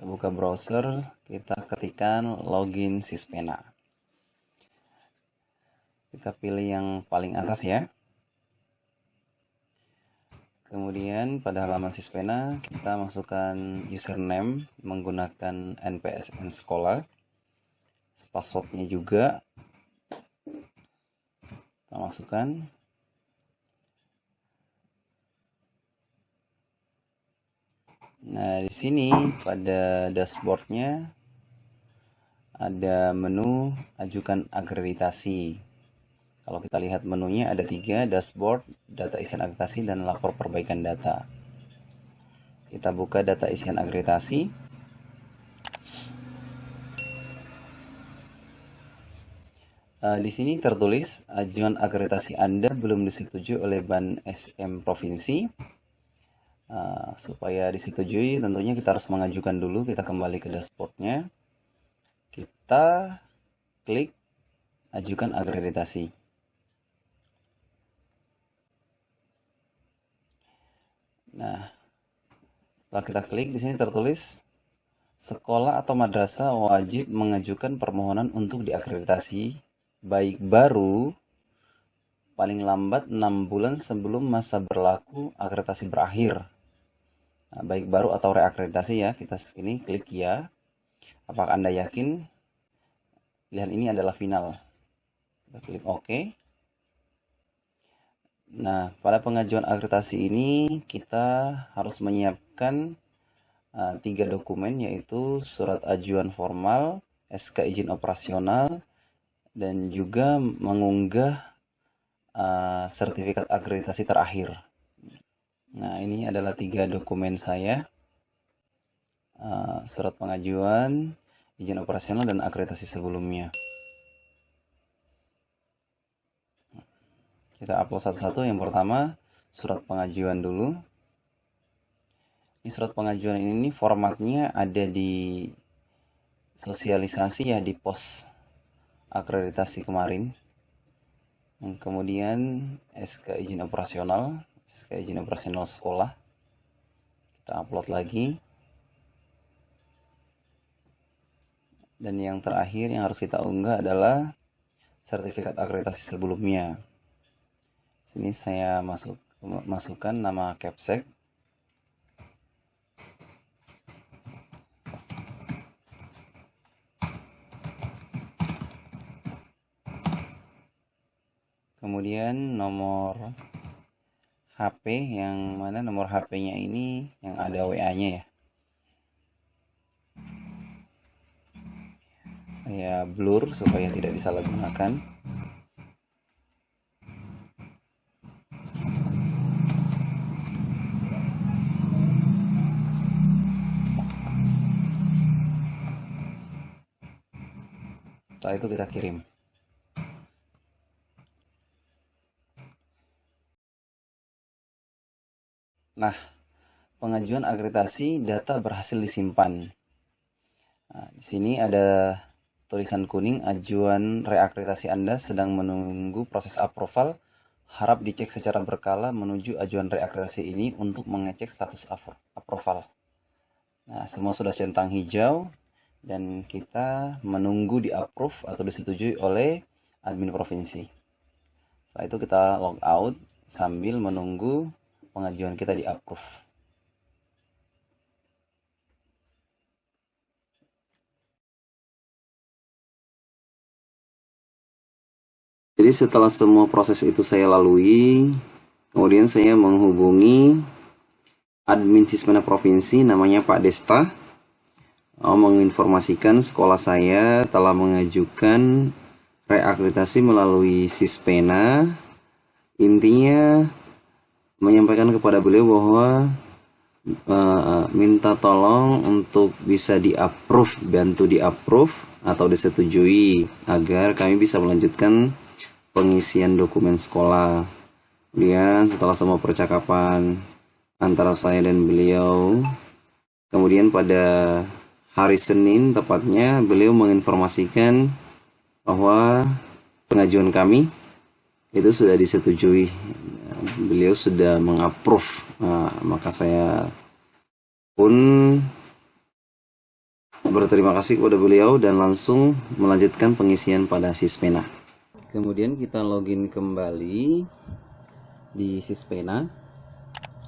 buka browser, kita ketikkan login Sispena. Kita pilih yang paling atas ya. Kemudian pada halaman Sispena kita masukkan username menggunakan NPSN sekolah. Passwordnya juga kita masukkan. Nah, di sini pada dashboardnya ada menu ajukan akreditasi. Kalau kita lihat menunya ada 3, dashboard, data isian akreditasi, dan lapor perbaikan data. Kita buka data isian akreditasi. Di sini tertulis ajuan akreditasi Anda belum disetujui oleh Ban SM Provinsi. Supaya disetujui tentunya kita harus mengajukan dulu. Kita kembali ke dashboardnya, kita klik ajukan akreditasi. Nah, setelah kita klik, di sini tertulis sekolah atau madrasah wajib mengajukan permohonan untuk diakreditasi baik baru paling lambat 6 bulan sebelum masa berlaku akreditasi berakhir. Nah, baik baru atau reakreditasi ya, kita sini klik ya. Apakah Anda yakin pilihan ini adalah final? Kita klik OK. Nah, pada pengajuan akreditasi ini kita harus menyiapkan 3 dokumen, yaitu surat ajuan formal, SK izin operasional, dan juga mengunggah sertifikat akreditasi terakhir. Nah, ini adalah 3 dokumen saya, surat pengajuan, izin operasional, dan akreditasi sebelumnya. Kita upload satu-satu. Yang pertama, surat pengajuan dulu. Ini surat pengajuan ini formatnya ada di sosialisasi ya, di pos akreditasi kemarin. Yang kemudian SK izin operasional, SK izin operasional sekolah. Kita upload lagi. Dan yang terakhir yang harus kita unggah adalah sertifikat akreditasi sebelumnya. Sini saya masukkan nama Capsek. Kemudian nomor HP, yang mana nomor HP-nya ini yang ada WA-nya ya. Saya blur supaya tidak disalahgunakan. Setelah itu kita kirim. Nah, pengajuan akreditasi data berhasil disimpan. Nah, di sini ada tulisan kuning, ajuan reakreditasi Anda sedang menunggu proses approval. Harap dicek secara berkala menuju ajuan reakreditasi ini untuk mengecek status approval. Nah, semua sudah centang hijau dan kita menunggu di approve atau disetujui oleh admin provinsi. Setelah itu kita log out sambil menunggu pengajuan kita di approve. Jadi setelah semua proses itu saya lalui, kemudian saya menghubungi admin Sispena Provinsi, namanya Pak Desta, menginformasikan sekolah saya telah mengajukan reakreditasi melalui Sispena. Intinya menyampaikan kepada beliau bahwa minta tolong untuk bisa di-approve, bantu di-approve atau disetujui agar kami bisa melanjutkan pengisian dokumen sekolah. Kemudian setelah semua percakapan antara saya dan beliau, kemudian pada hari Senin tepatnya beliau menginformasikan bahwa pengajuan kami itu sudah disetujui, beliau sudah mengapprove. Maka saya pun berterima kasih kepada beliau dan langsung melanjutkan pengisian pada Sispena. Kemudian kita login kembali di Sispena.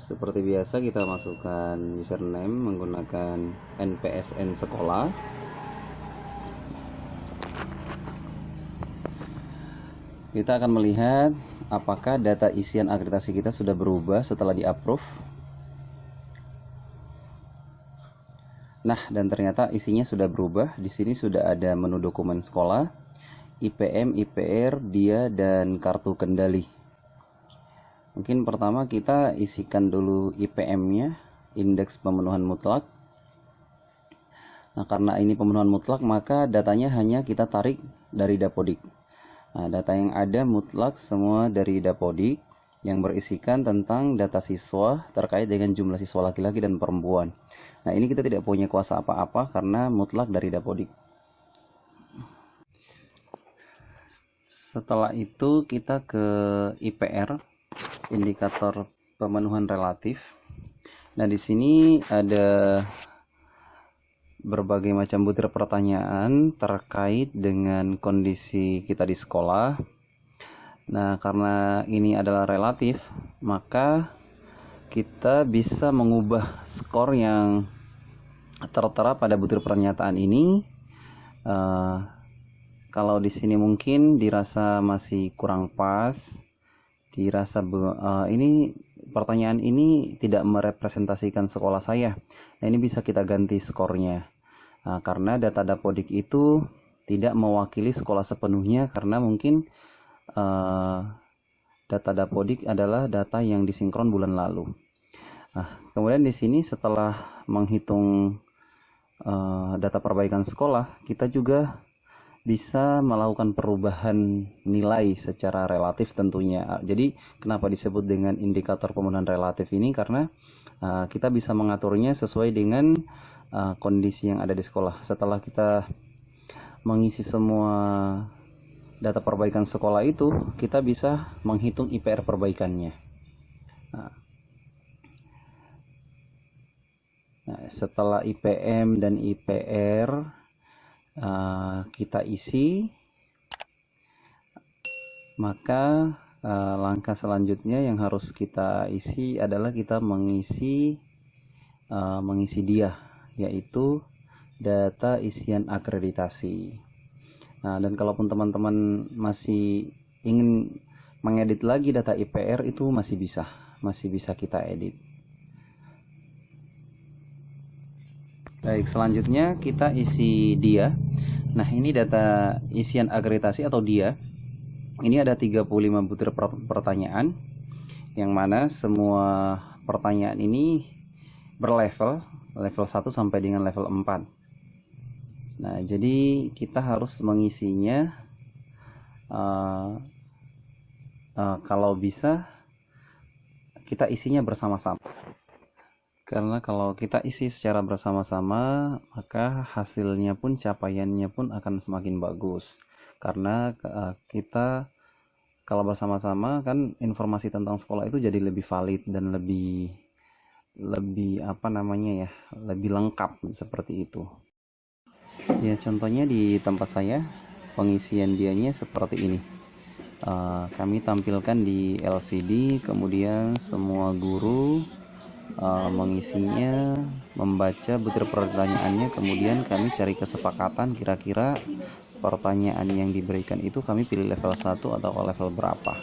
Seperti biasa kita masukkan username menggunakan NPSN sekolah. Kita akan melihat apakah data isian akreditasi kita sudah berubah setelah di-approve. Nah, dan ternyata isinya sudah berubah. Di sini sudah ada menu dokumen sekolah, IPM, IPR, dia, dan kartu kendali. Mungkin pertama kita isikan dulu IPM-nya, indeks pemenuhan mutlak. Nah, karena ini pemenuhan mutlak, maka datanya hanya kita tarik dari Dapodik. Nah, data yang ada mutlak semua dari Dapodik yang berisikan tentang data siswa terkait dengan jumlah siswa laki-laki dan perempuan. Nah, ini kita tidak punya kuasa apa-apa karena mutlak dari Dapodik. Setelah itu kita ke IPR, indikator pemenuhan relatif. Nah, di sini ada berbagai macam butir pertanyaan terkait dengan kondisi kita di sekolah. Nah, karena ini adalah relatif, maka kita bisa mengubah skor yang tertera pada butir pernyataan ini. Kalau di sini mungkin dirasa masih kurang pas, dirasa ini pertanyaan ini tidak merepresentasikan sekolah saya. Nah, ini bisa kita ganti skornya. Karena data Dapodik itu tidak mewakili sekolah sepenuhnya, karena mungkin data Dapodik adalah data yang disinkron bulan lalu. Nah, kemudian di sini setelah menghitung data perbaikan sekolah, kita juga bisa melakukan perubahan nilai secara relatif tentunya. Jadi kenapa disebut dengan indikator pemenuhan relatif ini? Karena kita bisa mengaturnya sesuai dengan kondisi yang ada di sekolah. Setelah kita mengisi semua data perbaikan sekolah itu, kita bisa menghitung IPR perbaikannya. Nah, setelah IPM dan IPR kita isi, maka langkah selanjutnya yang harus kita isi adalah kita mengisi dia, yaitu data isian akreditasi. Nah, dan kalaupun teman-teman masih ingin mengedit lagi data IPR, itu masih bisa kita edit. Baik, selanjutnya kita isi dia. Nah, ini data isian akreditasi atau dia. Ini ada 35 butir pertanyaan, yang mana semua pertanyaan ini berlevel, level 1 sampai dengan level 4. Nah, jadi kita harus mengisinya kalau bisa kita isinya bersama-sama. Karena kalau kita isi secara bersama-sama, maka hasilnya pun, capaiannya pun akan semakin bagus. Karena kita kalau bersama-sama kan informasi tentang sekolah itu jadi lebih valid dan lebih lebih lengkap seperti itu. Ya, contohnya di tempat saya pengisian dianya seperti ini. Kami tampilkan di LCD, kemudian semua guru mengisinya, membaca butir pertanyaannya, kemudian kami cari kesepakatan kira-kira pertanyaan yang diberikan itu kami pilih level 1 atau level berapa.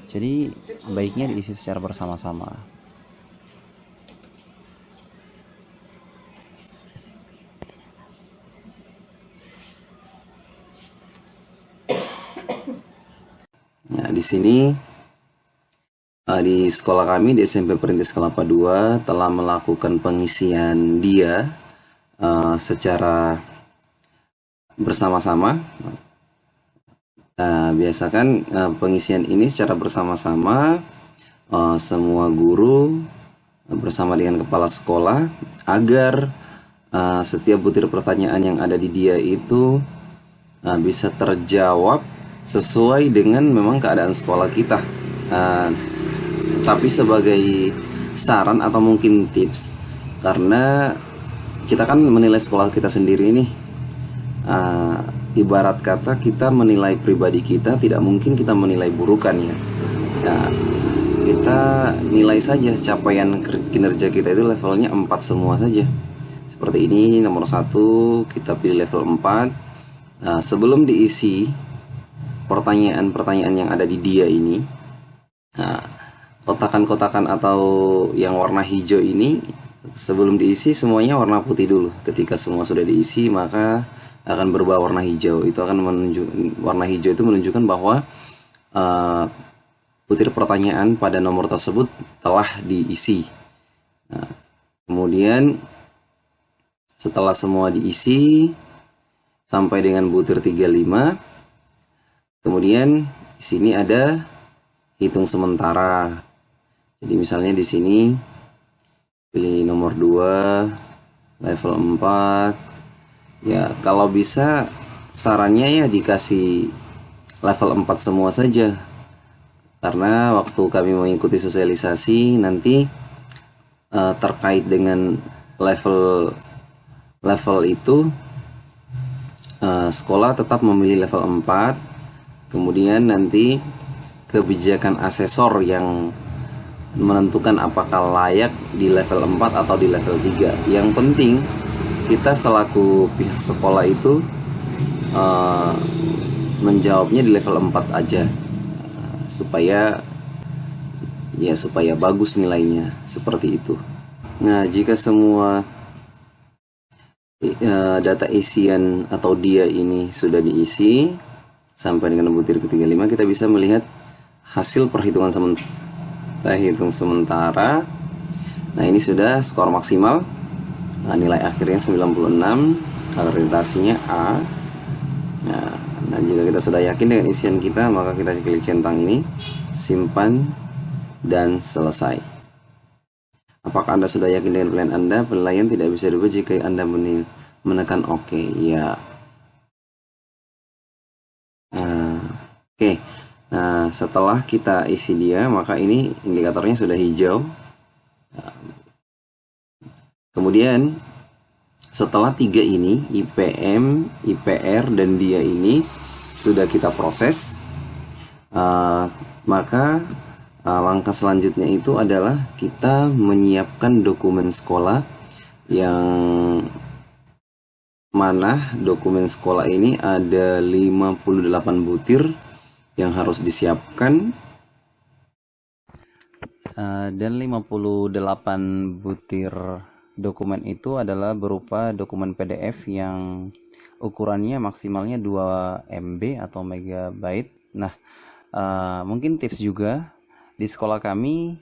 Jadi baiknya diisi secara bersama-sama. Nah, di sini di sekolah kami di SMP Perintis Kelapa II telah melakukan pengisian dia secara bersama-sama. Biasakan pengisian ini secara bersama-sama semua guru bersama dengan kepala sekolah agar setiap butir pertanyaan yang ada di dia itu bisa terjawab sesuai dengan memang keadaan sekolah kita. Tapi sebagai saran atau mungkin tips, karena kita kan menilai sekolah kita sendiri nih. Ibarat kata kita menilai pribadi kita, tidak mungkin kita menilai burukan ya. Nah, kita nilai saja capaian kinerja kita itu levelnya 4 semua saja. Seperti ini, nomor 1 kita pilih level 4. Nah, sebelum diisi pertanyaan-pertanyaan yang ada di dia ini, nah, kotakan-kotakan atau yang warna hijau ini sebelum diisi semuanya warna putih dulu. Ketika semua sudah diisi, maka akan berubah warna hijau. Itu akan warna hijau itu menunjukkan bahwa butir pertanyaan pada nomor tersebut telah diisi. Nah, kemudian setelah semua diisi sampai dengan butir 35, kemudian di sini ada hitung sementara. Jadi misalnya di sini pilih nomor 2, level 4. Ya, kalau bisa sarannya ya dikasih level 4 semua saja. Karena waktu kami mengikuti sosialisasi nanti terkait dengan level itu, sekolah tetap memilih level 4. Kemudian nanti kebijakan asesor yang menentukan apakah layak di level 4 atau di level 3. Yang penting kita selaku pihak sekolah itu menjawabnya di level 4 aja, supaya bagus nilainya, seperti itu. Nah, jika semua data isian atau dia ini sudah diisi sampai dengan butir ke-35, kita bisa melihat hasil perhitungan sementara. Nah, ini sudah skor maksimal. Nah, nilai akhirnya 96, akreditasinya A. Nah, jika kita sudah yakin dengan isian kita, maka kita klik centang ini, simpan dan selesai. Apakah Anda sudah yakin dengan pilihan Anda? Penilaian tidak bisa dirubah jika Anda menekan OK. Ya. Oke. Nah, setelah kita isi dia, maka ini indikatornya sudah hijau. Kemudian setelah 3 ini, IPM, IPR, dan dia ini sudah kita proses, maka langkah selanjutnya itu adalah kita menyiapkan dokumen sekolah, yang mana dokumen sekolah ini ada 58 butir yang harus disiapkan. Dan 58 butir dokumen itu adalah berupa dokumen PDF yang ukurannya maksimalnya 2 MB atau megabyte. Nah, mungkin tips juga di sekolah kami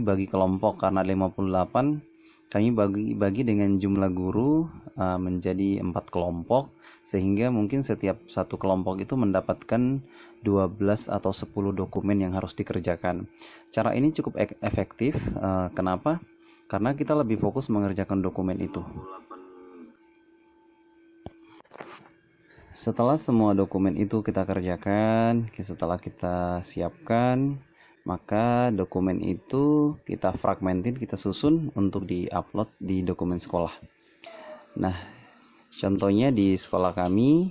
bagi kelompok, karena 58 kami bagi dengan jumlah guru menjadi 4 kelompok, sehingga mungkin setiap satu kelompok itu mendapatkan 12 atau 10 dokumen yang harus dikerjakan. Cara ini cukup efektif. Kenapa? Karena kita lebih fokus mengerjakan dokumen itu. Setelah semua dokumen itu kita kerjakan, setelah kita siapkan, maka dokumen itu kita fragmentin, kita susun untuk di-upload di dokumen sekolah. Nah, contohnya di sekolah kami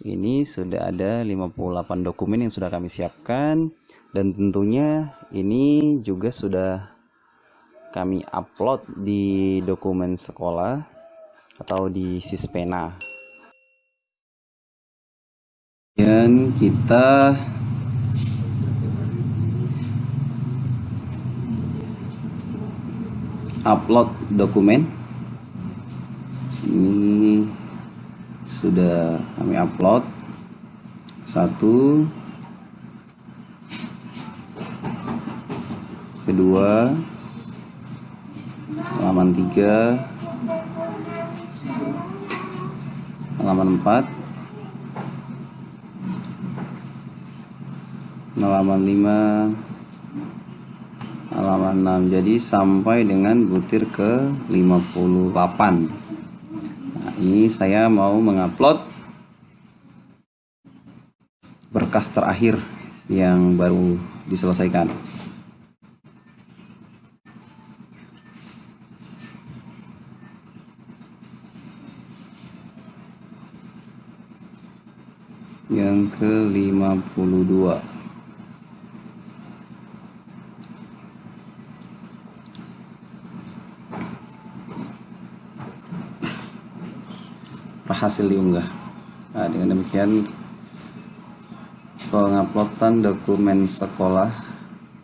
ini sudah ada 58 dokumen yang sudah kami siapkan, dan tentunya ini juga sudah kami upload di dokumen sekolah atau di Sispena. Dan kita upload dokumen. Ini sudah kami upload. 1, 2, halaman 3, halaman 4, halaman 5, halaman 6. Jadi sampai dengan butir ke 58. Nah, ini saya mau mengupload berkas terakhir yang baru diselesaikan. yang ke-52. Berhasil diunggah. Nah, dengan demikian penguploadan dokumen sekolah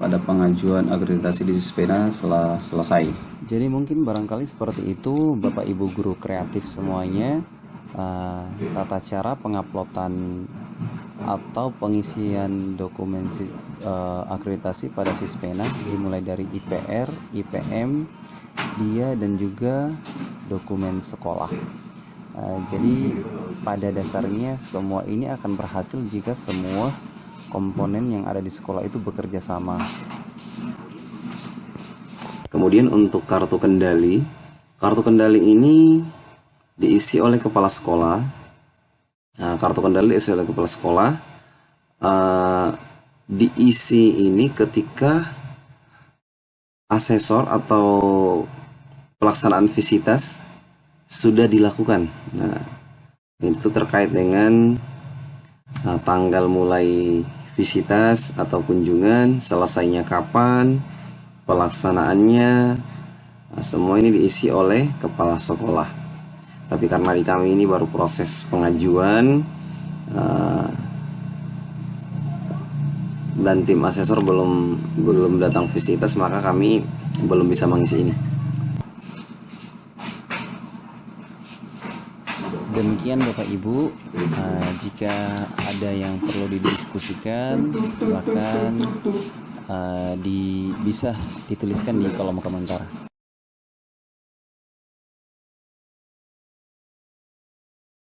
pada pengajuan akreditasi di Sispena telah selesai. Jadi mungkin barangkali seperti itu Bapak Ibu guru kreatif semuanya, tata cara penguploadan atau pengisian dokumen akreditasi pada Sispena dimulai dari IPR, IPM, DIA dan juga dokumen sekolah. Jadi pada dasarnya semua ini akan berhasil jika semua komponen yang ada di sekolah itu bekerja sama. Kemudian untuk kartu kendali ini diisi oleh kepala sekolah. Nah, kartu kendali diisi oleh kepala sekolah. Diisi ini ketika asesor atau pelaksanaan visitas sudah dilakukan. Nah, itu terkait dengan tanggal mulai visitas atau kunjungan, selesainya kapan, pelaksanaannya. Nah, semua ini diisi oleh kepala sekolah. Tapi karena di kami ini baru proses pengajuan dan tim asesor belum datang visitas, maka kami belum bisa mengisi ini. Demikian Bapak Ibu, jika ada yang perlu didiskusikan silakan bisa dituliskan di kolom komentar.